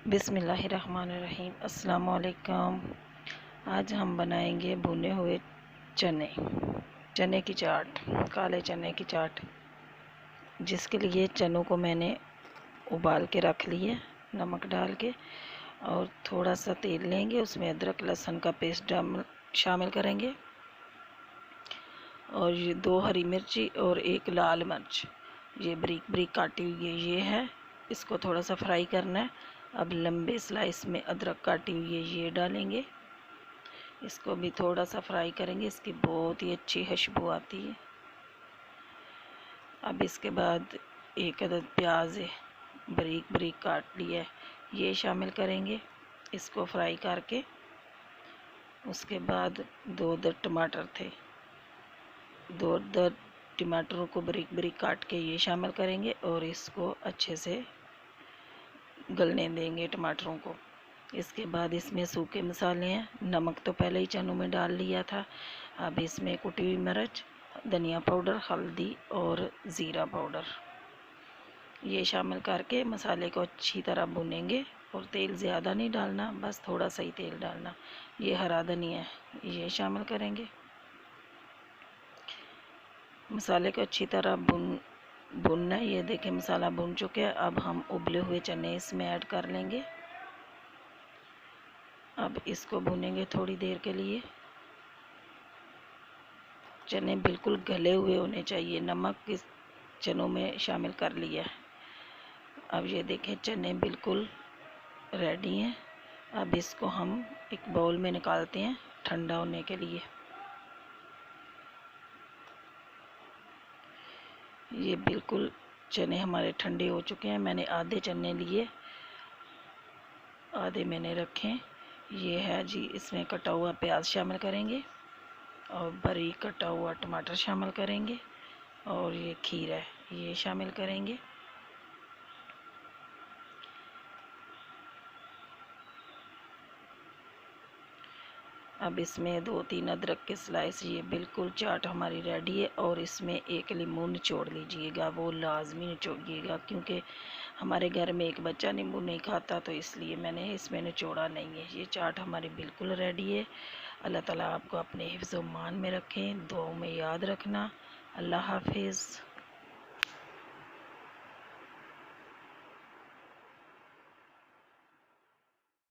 बिस्मिल्लाहिर्रहमानिर्रहीम। अस्सलाम वालेकुम। आज हम बनाएंगे भुने हुए चने चने की चाट, काले चने की चाट। जिसके लिए चनों को मैंने उबाल के रख लिए नमक डाल के, और थोड़ा सा तेल लेंगे, उसमें अदरक लहसुन का पेस्ट शामिल करेंगे, और ये 2 हरी मिर्ची और 1 लाल मिर्च ये बारीक बारीक काटी हुई ये है। इसको थोड़ा सा फ्राई करना है। अब लंबे स्लाइस में अदरक काटी हुई ये डालेंगे, इसको भी थोड़ा सा फ्राई करेंगे, इसकी बहुत ही अच्छी खुशबू आती है। अब इसके बाद 1 अदद प्याज बारीक बारीक काट लिया है ये शामिल करेंगे, इसको फ्राई करके। उसके बाद 2 अदद टमाटर थे, 2 अदद टमाटरों को बारीक बारीक काट के ये शामिल करेंगे, और इसको अच्छे से गलने देंगे टमाटरों को। इसके बाद इसमें सूखे मसाले हैं, नमक तो पहले ही चनों में डाल लिया था। अब इसमें कुटी हुई मिर्च, धनिया पाउडर, हल्दी और ज़ीरा पाउडर ये शामिल करके मसाले को अच्छी तरह भुनेंगे। और तेल ज़्यादा नहीं डालना, बस थोड़ा सा ही तेल डालना। ये हरा धनिया है ये शामिल करेंगे। मसाले को अच्छी तरह भुनना है। ये देखें मसाला भुन चुके हैं। अब हम उबले हुए चने इसमें ऐड कर लेंगे। अब इसको भुनेंगे थोड़ी देर के लिए। चने बिल्कुल गले हुए होने चाहिए, नमक इस चनों में शामिल कर लिया है। अब ये देखें चने बिल्कुल रेडी हैं। अब इसको हम एक बाउल में निकालते हैं ठंडा होने के लिए। ये बिल्कुल चने हमारे ठंडे हो चुके हैं। मैंने आधे चने लिए, आधे मैंने रखे। ये है जी, इसमें कटा हुआ प्याज शामिल करेंगे, और बारीक कटा हुआ टमाटर शामिल करेंगे, और ये खीर है ये शामिल करेंगे। अब इसमें 2-3 अदरक के स्लाइस, ये बिल्कुल चाट हमारी रेडी है। और इसमें 1 नींबू निचोड़ लीजिएगा, वो लाजमी निचोड़िएगा, क्योंकि हमारे घर में एक बच्चा नींबू नहीं खाता, तो इसलिए मैंने इसमें निचोड़ा नहीं है। ये चाट हमारी बिल्कुल रेडी है। अल्लाह ताला आपको अपने हिफ्ज़-ओ-मान में रखें, दुआओं में याद रखना। अल्लाह हाफिज़।